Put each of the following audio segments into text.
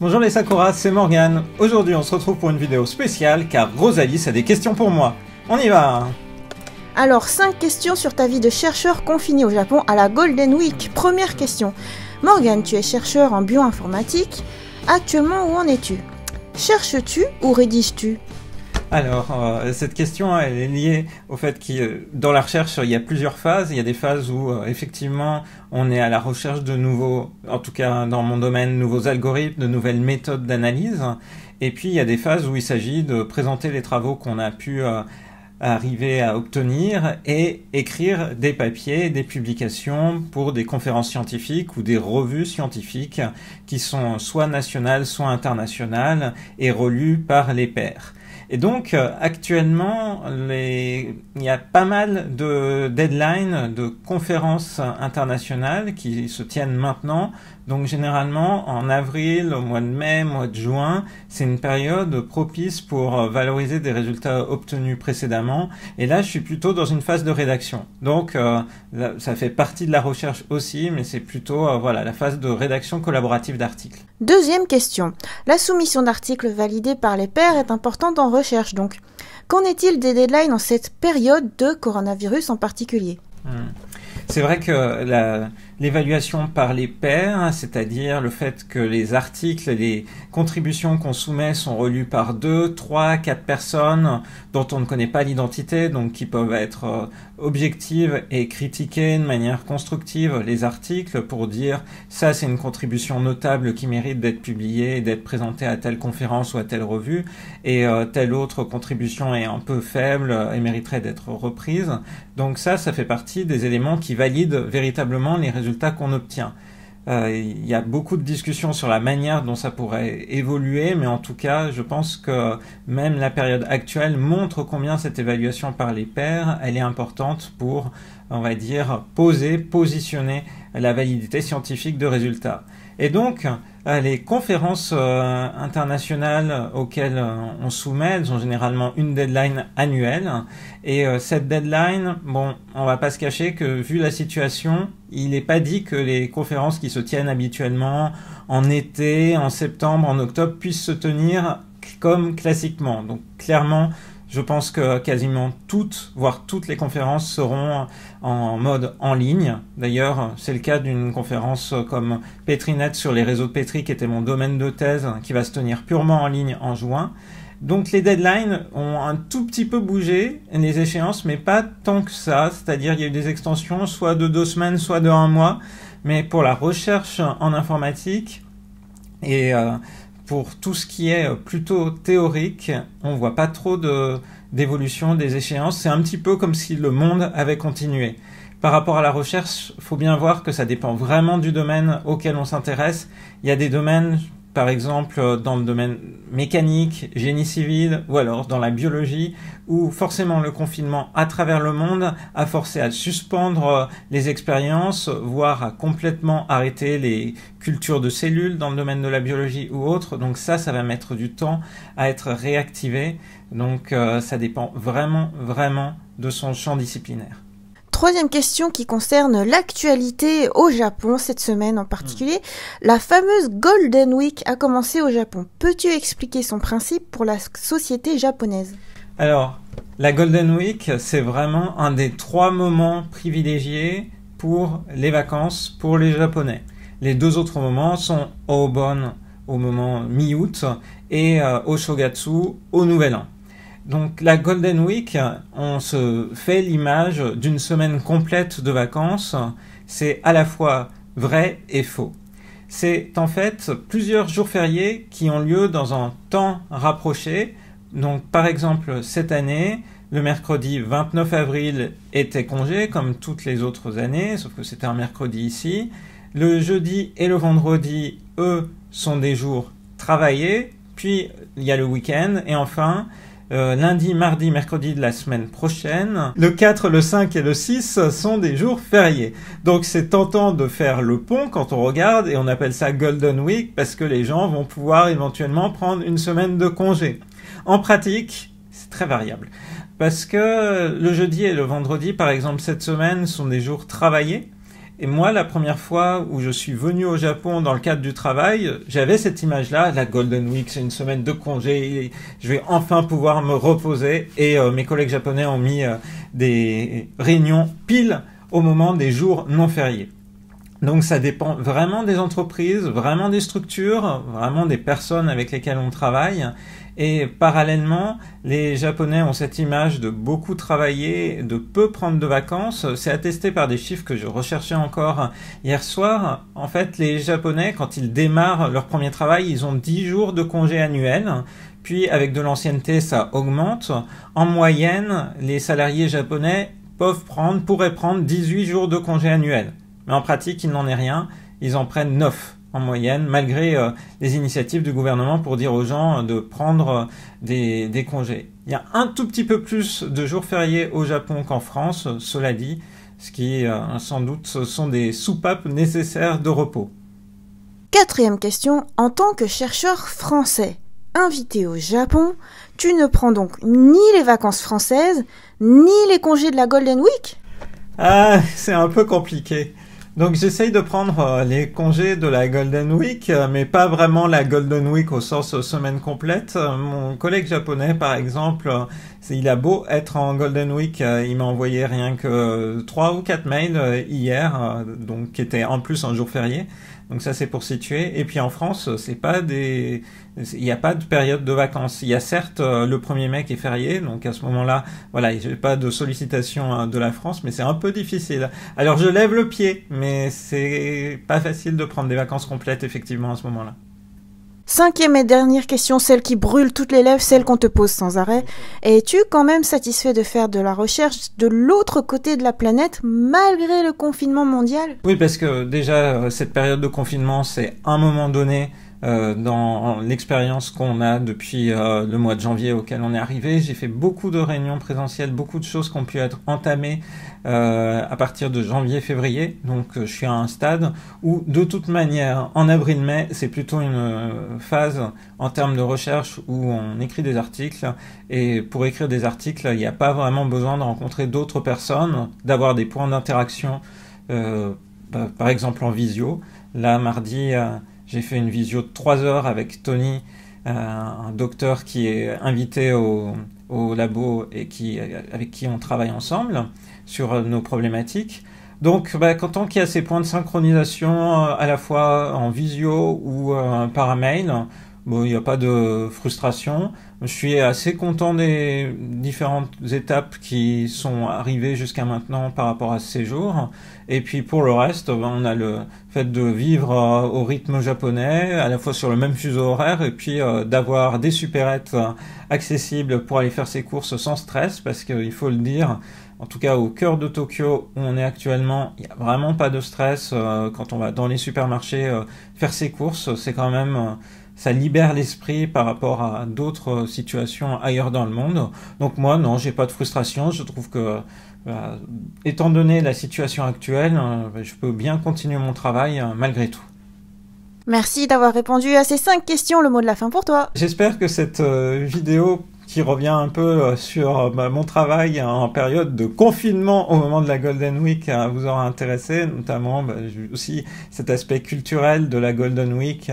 Bonjour les Sakura, c'est Morgane. Aujourd'hui on se retrouve pour une vidéo spéciale car Rosalis a des questions pour moi. On y va. Alors, 5 questions sur ta vie de chercheur confiné au Japon à la Golden Week. Première question. Morgane, tu es chercheur en bioinformatique. Actuellement, où en es-tu? Cherches-tu ou rédiges-tu? Alors, cette question elle est liée au fait que dans la recherche il y a plusieurs phases. Il y a des phases où effectivement on est à la recherche de nouveaux, en tout cas dans mon domaine, nouveaux algorithmes, de nouvelles méthodes d'analyse. Et puis il y a des phases où il s'agit de présenter les travaux qu'on a pu arriver à obtenir et écrire des papiers, des publications pour des conférences scientifiques ou des revues scientifiques qui sont soit nationales, soit internationales et relues par les pairs. Et donc, actuellement, il y a pas mal de deadlines de conférences internationales qui se tiennent maintenant. Donc, généralement, en avril, au mois de mai, mois de juin, c'est une période propice pour valoriser des résultats obtenus précédemment. Et là, je suis plutôt dans une phase de rédaction. Donc, ça fait partie de la recherche aussi, mais c'est plutôt voilà, la phase de rédaction collaborative d'articles. Deuxième question. La soumission d'articles validés par les pairs est importante en recherche, donc. Qu'en est-il des deadlines en cette période de coronavirus en particulier? C'est vrai que l'évaluation par les pairs, c'est-à-dire le fait que les articles, les contributions qu'on soumet sont relus par 2, 3, 4 personnes dont on ne connaît pas l'identité, donc qui peuvent être objectives et critiquer de manière constructive les articles pour dire ça c'est une contribution notable qui mérite d'être publiée et d'être présentée à telle conférence ou à telle revue, et telle autre contribution est un peu faible et mériterait d'être reprise. Donc ça fait partie des éléments qui valident véritablement les résultats qu'on obtient. Il y a beaucoup de discussions sur la manière dont ça pourrait évoluer, mais en tout cas, je pense que même la période actuelle montre combien cette évaluation par les pairs, elle est importante pour, on va dire, positionner la validité scientifique de résultats. Et donc, les conférences internationales auxquelles on soumet, elles ont généralement une deadline annuelle. Et cette deadline, bon, on va pas se cacher que vu la situation, il n'est pas dit que les conférences qui se tiennent habituellement en été, en septembre, en octobre, puissent se tenir comme classiquement. Donc clairement, je pense que quasiment toutes, voire toutes les conférences seront en mode en ligne. D'ailleurs, c'est le cas d'une conférence comme Petrinet sur les réseaux de Petri, qui était mon domaine de thèse, qui va se tenir purement en ligne en juin. Donc les deadlines ont un tout petit peu bougé, les échéances, mais pas tant que ça. C'est-à-dire il y a eu des extensions, soit de 2 semaines, soit de 1 mois. Mais pour la recherche en informatique et pour tout ce qui est plutôt théorique, on voit pas trop d'évolution des échéances. C'est un petit peu comme si le monde avait continué. Par rapport à la recherche, il faut bien voir que ça dépend vraiment du domaine auquel on s'intéresse. Il y a des domaines, par exemple dans le domaine mécanique, génie civil, ou alors dans la biologie, où forcément le confinement à travers le monde a forcé à suspendre les expériences, voire à complètement arrêter les cultures de cellules dans le domaine de la biologie ou autre. Donc ça va mettre du temps à être réactivé. Donc ça dépend vraiment de son champ disciplinaire. Troisième question qui concerne l'actualité au Japon, cette semaine en particulier. La fameuse Golden Week a commencé au Japon. Peux-tu expliquer son principe pour la société japonaise? Alors, la Golden Week, c'est vraiment un des 3 moments privilégiés pour les vacances pour les Japonais. Les 2 autres moments sont Obon au moment mi-août et Oshogatsu au Nouvel An. Donc la Golden Week, on se fait l'image d'une semaine complète de vacances. C'est à la fois vrai et faux. C'est en fait plusieurs jours fériés qui ont lieu dans un temps rapproché. Donc par exemple cette année, le mercredi 29 avril était congé comme toutes les autres années, sauf que c'était un mercredi ici. Le jeudi et le vendredi, eux, sont des jours travaillés. Puis il y a le week-end et enfin lundi, mardi, mercredi de la semaine prochaine. Le 4, le 5 et le 6 sont des jours fériés. Donc c'est tentant de faire le pont quand on regarde et on appelle ça Golden Week parce que les gens vont pouvoir éventuellement prendre une semaine de congé. En pratique, c'est très variable. Parce que le jeudi et le vendredi, par exemple, cette semaine, sont des jours travaillés. Et moi, la première fois où je suis venu au Japon dans le cadre du travail, j'avais cette image-là, la Golden Week, c'est une semaine de congé, je vais enfin pouvoir me reposer. Et mes collègues japonais ont mis des réunions pile au moment des jours non fériés. Donc ça dépend vraiment des entreprises, vraiment des structures, vraiment des personnes avec lesquelles on travaille. Et parallèlement, les Japonais ont cette image de beaucoup travailler, de peu prendre de vacances. C'est attesté par des chiffres que je recherchais encore hier soir. En fait, les Japonais, quand ils démarrent leur premier travail, ils ont 10 jours de congé annuel. Puis avec de l'ancienneté, ça augmente. En moyenne, les salariés japonais pourraient prendre 18 jours de congé annuel. Mais en pratique, il n'en est rien. Ils en prennent 9 en moyenne, malgré les initiatives du gouvernement pour dire aux gens de prendre des congés. Il y a un tout petit peu plus de jours fériés au Japon qu'en France, cela dit, ce qui sans doute sont des soupapes nécessaires de repos. 4e question. En tant que chercheur français invité au Japon, tu ne prends donc ni les vacances françaises, ni les congés de la Golden Week ? Ah, c'est un peu compliqué. Donc j'essaye de prendre les congés de la Golden Week, mais pas vraiment la Golden Week au sens semaine complète. Mon collègue japonais, par exemple, il a beau être en Golden Week, il m'a envoyé rien que 3 ou 4 mails hier, donc qui étaient en plus un jour férié. Donc ça c'est pour situer. Et puis en France, il n'y a pas de période de vacances. Il y a certes le 1er mai qui est férié, donc à ce moment-là, voilà, il n'y a pas de sollicitation de la France, mais c'est un peu difficile. Alors je lève le pied, mais c'est pas facile de prendre des vacances complètes effectivement à ce moment-là. 5e et dernière question, celle qui brûle toutes les lèvres, celle qu'on te pose sans arrêt. Es-tu quand même satisfait de faire de la recherche de l'autre côté de la planète malgré le confinement mondial ? Oui, parce que déjà, cette période de confinement, c'est un moment donné dans l'expérience qu'on a depuis le mois de janvier auquel on est arrivé. J'ai fait beaucoup de réunions présentielles, beaucoup de choses qui ont pu être entamées à partir de janvier-février. Donc je suis à un stade où de toute manière, en avril-mai, c'est plutôt une phase en termes de recherche où on écrit des articles. Et pour écrire des articles, il n'y a pas vraiment besoin de rencontrer d'autres personnes, d'avoir des points d'interaction, par exemple en visio. Là, mardi, j'ai fait une visio de 3 heures avec Tony, un docteur qui est invité au labo et avec qui on travaille ensemble sur nos problématiques. Donc, tant qu'il y a ces points de synchronisation à la fois en visio ou par mail, bon, il n'y a pas de frustration. Je suis assez content des différentes étapes qui sont arrivées jusqu'à maintenant par rapport à ce séjour. Et puis pour le reste, on a le fait de vivre au rythme japonais, à la fois sur le même fuseau horaire, et puis d'avoir des supérettes accessibles pour aller faire ses courses sans stress, parce qu'il faut le dire, en tout cas au cœur de Tokyo où on est actuellement, il n'y a vraiment pas de stress quand on va dans les supermarchés faire ses courses. C'est quand même... ça libère l'esprit par rapport à d'autres situations ailleurs dans le monde. Donc moi, non, j'ai pas de frustration. Je trouve que, étant donné la situation actuelle, je peux bien continuer mon travail malgré tout. Merci d'avoir répondu à ces 5 questions. Le mot de la fin pour toi. J'espère que cette vidéo qui revient un peu sur mon travail en période de confinement au moment de la Golden Week vous aura intéressé, notamment aussi cet aspect culturel de la Golden Week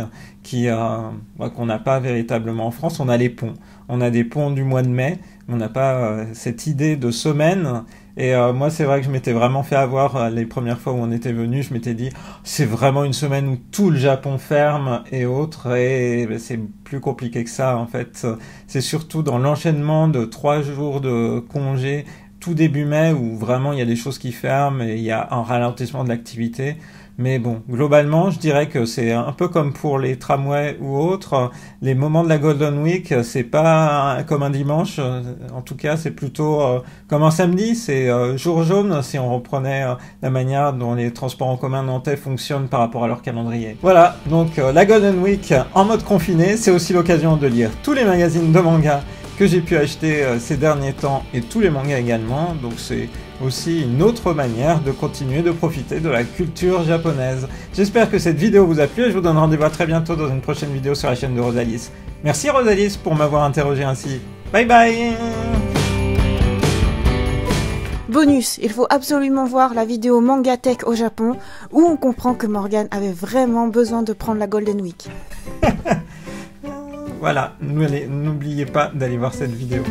qu'on n'a pas véritablement en France. On a les ponts. On a des ponts du mois de mai, mais on n'a pas cette idée de semaine. Et moi, c'est vrai que je m'étais vraiment fait avoir les premières fois où on était venu. Je m'étais dit, c'est vraiment une semaine où tout le Japon ferme et autres. Et c'est plus compliqué que ça, en fait. C'est surtout dans l'enchaînement de 3 jours de congé tout début mai où vraiment il y a des choses qui ferment et il y a un ralentissement de l'activité. Mais bon, globalement, je dirais que c'est un peu comme pour les tramways ou autres. Les moments de la Golden Week, c'est pas comme un dimanche. En tout cas, c'est plutôt comme un samedi. C'est jour jaune si on reprenait la manière dont les transports en commun nantais fonctionnent par rapport à leur calendrier. Voilà, donc la Golden Week en mode confiné, c'est aussi l'occasion de lire tous les magazines de manga que j'ai pu acheter ces derniers temps et tous les mangas également. Donc c'est aussi une autre manière de continuer de profiter de la culture japonaise. J'espère que cette vidéo vous a plu et je vous donne rendez-vous à très bientôt dans une prochaine vidéo sur la chaîne de Rosalis. Merci Rosalis pour m'avoir interrogé ainsi. Bye bye. Bonus, il faut absolument voir la vidéo Mangatech au Japon où on comprend que Morgane avait vraiment besoin de prendre la Golden Week. Voilà, n'oubliez pas d'aller voir cette vidéo.